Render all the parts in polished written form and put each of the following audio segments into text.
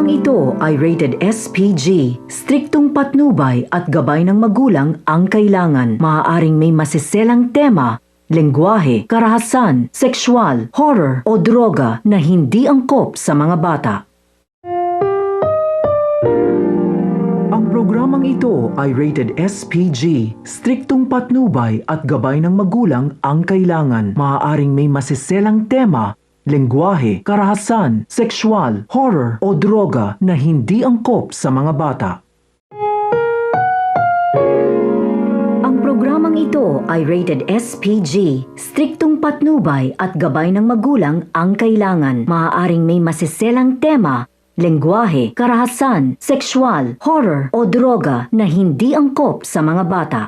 programang ito ay rated SPG. Striktong patnubay at gabay ng magulang ang kailangan. Maaaring may masiselang tema, lengguwahe, karahasan, sexual, horror o droga na hindi angkop sa mga bata. Ang programang ito ay rated SPG. Striktong patnubay at gabay ng magulang ang kailangan. Maaaring may masiselang tema, lengguwahe, karahasan, sexual, horror o droga na hindi angkop sa mga bata. Ang programang ito ay rated SPG. Striktong patnubay at gabay ng magulang ang kailangan. Maaaring may masiselang tema, lengguwahe, karahasan, sexual, horror o droga na hindi angkop sa mga bata.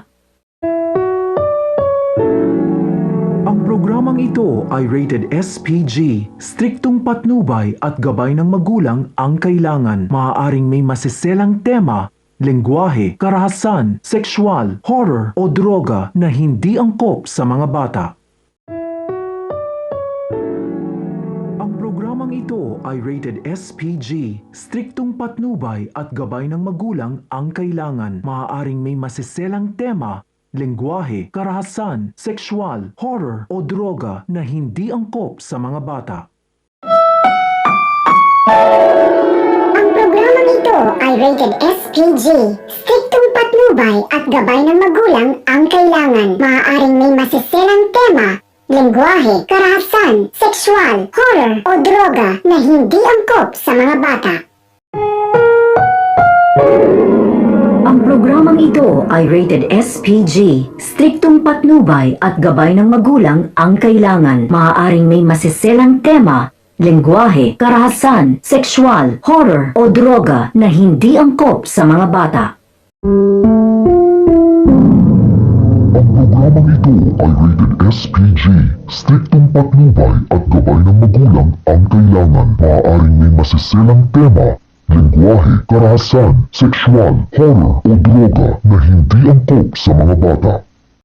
Ang programang ito ay rated SPG. Striktong patnubay at gabay ng magulang ang kailangan. Maaaring may masiselang tema, lengguwahe, karahasan, sexual, horror o droga na hindi angkop sa mga bata. Ang programang ito ay rated SPG. Striktong patnubay at gabay ng magulang ang kailangan. Maaaring may masiselang tema, lengguwahe, karahasan, sexual, horror o droga na hindi angkop sa mga bata. Ang programang ito ay rated SPG. Striktong patnubay at gabay ng magulang ang kailangan. Maaaring may masiselang tema, lengguwahe, karahasan, sexual, horror o droga na hindi angkop sa mga bata. Ang programang ito ay rated SPG. Striktong patnubay at gabay ng magulang ang kailangan. Maaaring may masiselang tema, lengguwahe, karahasan, sexual, horror o droga na hindi angkop sa mga bata. Ang programang ito ay rated SPG. Striktong patnubay at gabay ng magulang ang kailangan. Maaaring may masiselang tema, lengguwahe, karahasan, sexual, horror o droga na hindi angkop sa mga bata.